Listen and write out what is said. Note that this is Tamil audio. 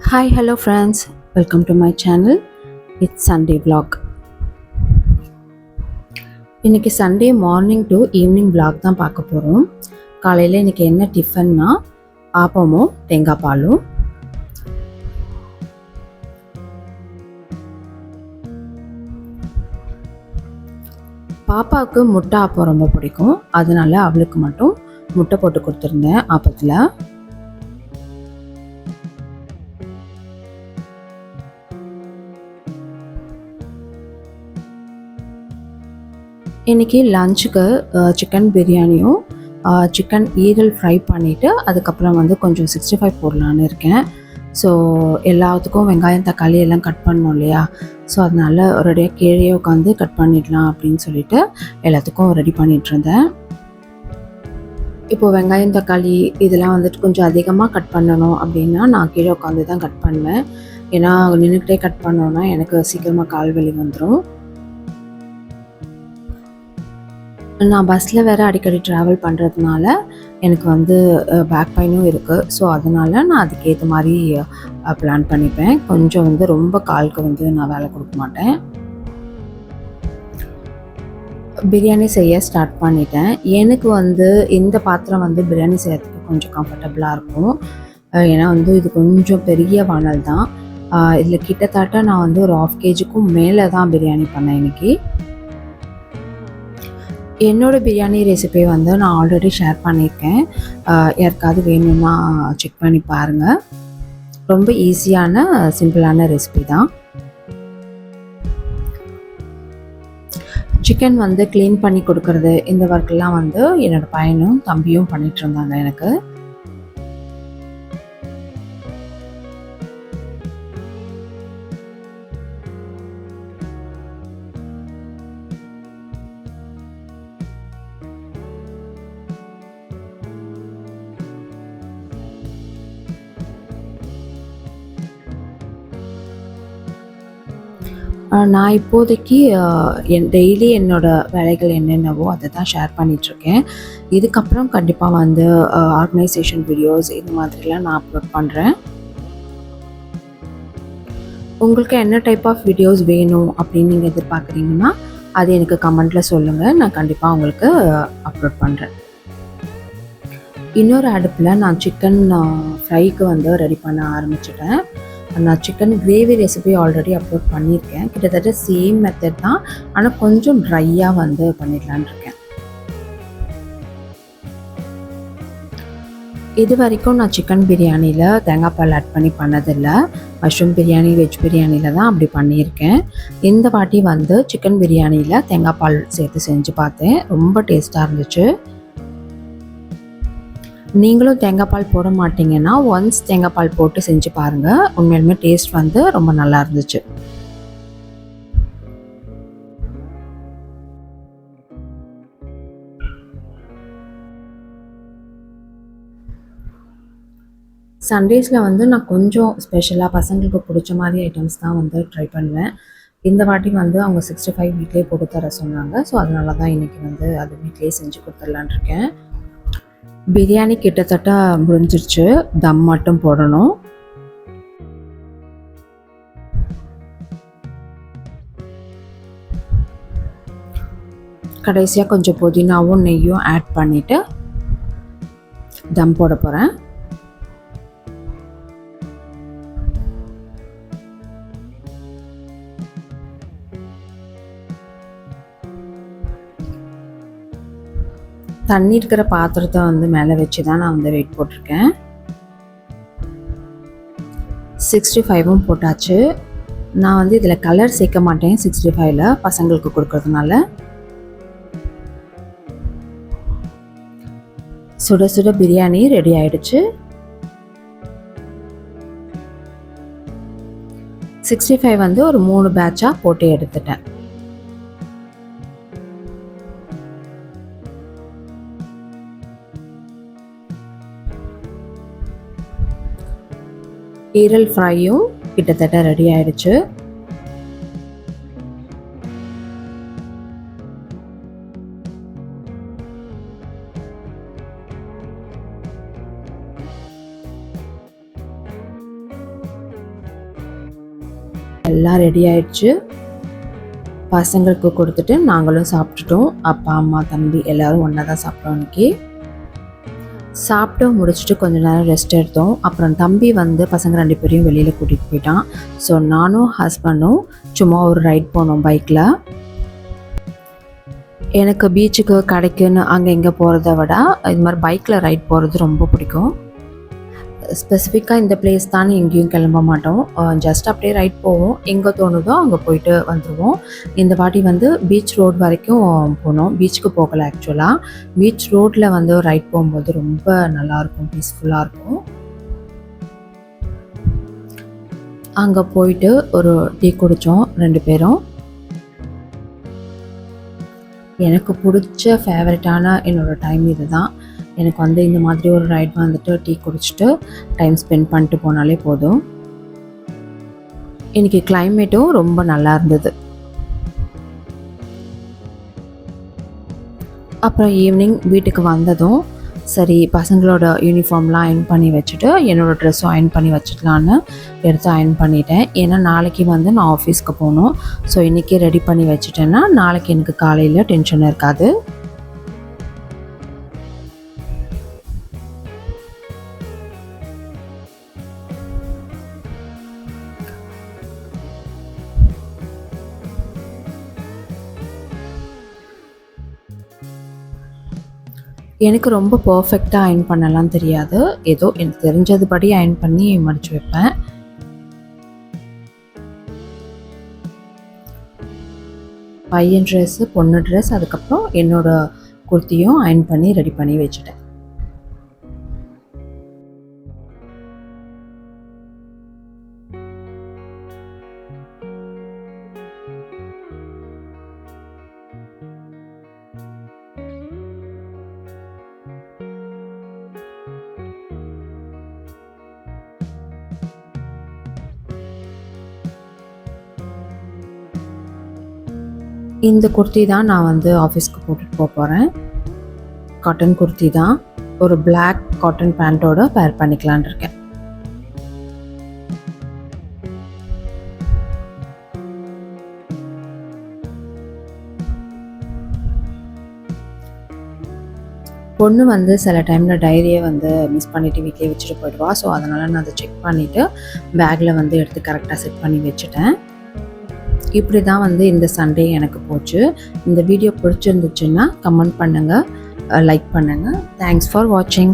Hi, hello friends. Welcome to my channel. It's Sunday vlog. இன்னைக்கு Sunday morning to evening vlog தான் பார்க்க போகிறோம். காலையில் இன்னைக்கு என்ன டிஃபன்னா ஆப்பமும் தேங்காய் பாலும். பாப்பாவுக்கு முட்டை ஆப்பம் ரொம்ப பிடிக்கும். அதனால அவளுக்கு மட்டும் முட்டை போட்டு கொடுத்துருந்தேன் ஆப்பத்தில். இன்றைக்கி லஞ்சுக்கு சிக்கன் பிரியாணியும் சிக்கன் ஈரல் ஃப்ரை பண்ணிவிட்டு அதுக்கப்புறம் கொஞ்சம் 65 போடலான்னு இருக்கேன். ஸோ எல்லாத்துக்கும் வெங்காயம் தக்காளி எல்லாம் கட் பண்ணோம் இல்லையா, ஸோ அதனால் ஒரேடியாக கீழே உட்காந்து கட் பண்ணிடலாம் அப்படின்னு சொல்லிட்டு எல்லாத்துக்கும் ரெடி பண்ணிகிட்ருந்தேன். இப்போது வெங்காயம் தக்காளி இதெல்லாம் கொஞ்சம் அதிகமாக கட் பண்ணணும் அப்படின்னா நான் கீழே உட்காந்து தான் கட் பண்ணுவேன். ஏன்னா நின்றுக்கிட்டே கட் பண்ணோன்னா எனக்கு சீக்கிரமாக கால் வலி வந்துடும். நான் பஸ்ஸில் வேறு அடிக்கடி ட்ராவல் பண்ணுறதுனால எனக்கு பேக் பெயினும் இருக்குது. ஸோ அதனால் நான் அதுக்கேற்ற மாதிரி பிளான் பண்ணிப்பேன். கொஞ்சம் ரொம்ப காலுக்கு நான் வேலை கொடுக்க மாட்டேன். பிரியாணி செய்ய ஸ்டார்ட் பண்ணிட்டேன். எனக்கு இந்த பாத்திரம் பிரியாணி செய்யறதுக்கு கொஞ்சம் கம்ஃபர்டபுளாக இருக்கும். ஏன்னா இது கொஞ்சம் பெரிய வானல் தான். இதில் கிட்டத்தட்ட நான் ஒரு 1/2 kgக்கும் மேலே தான் பிரியாணி பண்ணேன் இன்றைக்கி. என்னோடய பிரியாணி ரெசிபி நான் ஆல்ரெடி ஷேர் பண்ணியிருக்கேன். யாருக்காவது வேணும்னா செக் பண்ணி பாருங்கள். ரொம்ப ஈஸியான சிம்பிளான ரெசிபி தான். சிக்கன் க்ளீன் பண்ணி கொடுக்கறது இந்த ஒர்க்கெல்லாம் என்னோடய பையனும் தம்பியும் பண்ணிகிட்டு இருந்தாங்க எனக்கு. நான் இப்போதைக்கு டெய்லி என்னோடய வேலைகள் என்னென்னவோ அதை தான் ஷேர் பண்ணிகிட்ருக்கேன். இதுக்கப்புறம் கண்டிப்பாக ஆர்கனைசேஷன் வீடியோஸ் இந்த மாதிரிலாம் நான் அப்லோட் பண்ணுறேன். உங்களுக்கு என்ன டைப் ஆஃப் வீடியோஸ் வேணும் அப்படின்னு நீங்கள் எதிர்பார்க்குறீங்கன்னா அது எனக்கு கமெண்ட்டில் சொல்லுங்கள். நான் கண்டிப்பாக உங்களுக்கு அப்லோட் பண்ணுறேன். இன்னொரு அடுப்பில் நான் சிக்கன் ஃப்ரைக்கு ரெடி பண்ண ஆரம்பிச்சிட்டேன். நான் chicken gravy recipe already upload பண்ணியிருக்கேன். கிட்டத்தட்ட சேம் மெத்தட் தான், ஆனால் கொஞ்சம் ட்ரையாக பண்ணிடலான் இருக்கேன். இது வரைக்கும் நான் சிக்கன் பிரியாணியில் தேங்காய் பால் ஆட் பண்ணி பண்ணதில்லை. மஷ்ரூம் பிரியாணி, வெஜ் பிரியாணியில் தான் அப்படி பண்ணியிருக்கேன். இந்த வாட்டி சிக்கன் பிரியாணியில் தேங்காய் பால் சேர்த்து செஞ்சு பார்த்தேன். ரொம்ப டேஸ்ட்டாக இருந்துச்சு. நீங்களும் தேங்காய் பால் போட மாட்டிங்கன்னா ஒன்ஸ் தேங்காய் பால் போட்டு செஞ்சு பாருங்கள். உண்மையிலுமே டேஸ்ட் ரொம்ப நல்லா இருந்துச்சு. சண்டேஸில் நான் கொஞ்சம் ஸ்பெஷலாக பசங்களுக்கு பிடிச்ச மாதிரி ஐட்டம்ஸ் தான் ட்ரை பண்ணுவேன். இந்த வாட்டி அவங்க 65 வீட்லேயே போட்டு தர சொன்னாங்க. ஸோ அதனால தான் இன்றைக்கி அது வீட்லேயே செஞ்சு கொடுத்துடலான் இருக்கேன். பிரியாணி கிட்டத்தட்ட முடிஞ்சிருச்சு. தம் மட்டும் போடணும். கடைசியாக கொஞ்சம் புதினாவும் நெய்யும் ஆட் பண்ணிவிட்டு தம் போட போகிறேன். தண்ணி இருக்கிற பாத்திரத்தை மேலே வச்சு தான் நான் வெயிட் போட்டிருக்கேன். 65ம் போட்டாச்சு. நான் இதில் கலர் சேர்க்க மாட்டேன் 65ல் பசங்களுக்கு கொடுக்கறதுனால. சுட சுட பிரியாணி ரெடி ஆயிடுச்சு. 65 ஒரு 3 பேட்சாக போட்டு எடுத்துட்டேன். ஈரல் ஃப்ரையும் கிட்டத்தட்ட ரெடி ஆயிடுச்சு. எல்லாம் ரெடி ஆயிடுச்சு. பசங்களுக்கு கொடுத்துட்டு நாங்களும் சாப்பிட்டுட்டோம். அப்பா அம்மா தம்பி எல்லோரும் ஒன்றா தான் சாப்பிட்டோம் இன்றைக்கி. சாப்பிட்டு முடிச்சுட்டு கொஞ்சம் நேரம் ரெஸ்ட் எடுத்தோம். அப்புறம் தம்பி வந்து பசங்க 2 பேரையும் வெளியில் கூட்டிகிட்டு போயிட்டான். ஸோ நானும் ஹஸ்பண்டும் சும்மா ஒரு ரைட் போனோம் பைக்கில். எனக்கு பீச்சுக்கு கடைக்குன்னு அங்கே இங்கே போகிறத விட இது மாதிரி பைக்கில் ரைட் போகிறது ரொம்ப பிடிக்கும். ஸ்பெசிஃபிக்காக இந்த பிளேஸ் தான் எங்கேயும் கிளம்ப மாட்டோம். ஜஸ்ட் அப்படியே ரைட் போவோம், எங்கே தோணுதோ அங்கே போயிட்டு வந்துடுவோம். இந்த வாட்டி வந்து பீச் ரோட் வரைக்கும் போனோம். பீச்சுக்கு போகலை ஆக்சுவலாக. பீச் ரோட்டில் வந்து ரைட் போகும்போது ரொம்ப நல்லாயிருக்கும், பீஸ்ஃபுல்லாக இருக்கும். அங்கே போயிட்டு ஒரு டீ குடித்தோம் 2 பேரும். எனக்கு பிடிச்ச ஃபேவரட்டான என்னோடய டைம் இது தான். எனக்கு வந்து இந்த மாதிரி ஒரு ரைட் வந்துட்டு டீ குடிச்சிட்டு டைம் ஸ்பெண்ட் பண்ணிட்டு போனாலே போதும். இன்றைக்கி கிளைமேட்டும் ரொம்ப நல்லா இருந்தது. அப்புறம் ஈவினிங் வீட்டுக்கு வந்ததும் சரி பசங்களோட யூனிஃபார்ம்லாம் அயர்ன் பண்ணி வச்சுட்டு என்னோடய ட்ரெஸ்ஸும் அயர்ன் பண்ணி வச்சுக்கலான்னு எடுத்து அயர்ன் பண்ணிட்டேன். ஏன்னா நாளைக்கு வந்து நான் ஆஃபீஸ்க்கு போகணும். ஸோ இன்றைக்கி ரெடி பண்ணி வச்சுட்டேன்னா நாளைக்கு எனக்கு காலையில் டென்ஷன் இருக்காது. எனக்கு ரொம்ப பர்ஃபெக்டாக அயர்ன் பண்ணலாம் தெரியாது. ஏதோ எனக்கு தெரிஞ்சது படி அயர்ன் பண்ணி மடித்து வைப்பேன். பையன் ட்ரெஸ்ஸு, பொண்ணு ட்ரெஸ், அதுக்கப்புறம் என்னோடய குர்த்தியும் அயர்ன் பண்ணி ரெடி பண்ணி வச்சுட்டேன். இந்த குர்த்தி தான் நான் வந்து ஆஃபீஸ்க்கு போட்டுட்டு போகிறேன். காட்டன் குர்த்தி தான். ஒரு பிளாக் காட்டன் பேண்ட்டோட பேர் பண்ணிக்கலான் இருக்கேன். பொண்ணு வந்து சில டைமில் டைரியை வந்து மிஸ் பண்ணிவிட்டு வீட்டிலே வச்சுட்டு போயிடுவா. ஸோ அதனால் நான் அதை செக் பண்ணிவிட்டு பேக்கில் வந்து எடுத்து கரெக்டாக செட் பண்ணி வச்சுட்டேன். இப்படி தான் வந்து இந்த சண்டே எனக்கு போச்சு. இந்த வீடியோ பிடிச்சிருந்துச்சுன்னா கமெண்ட் பண்ணுங்கள், லைக் பண்ணுங்கள். தேங்க்ஸ் ஃபார் வாட்சிங்.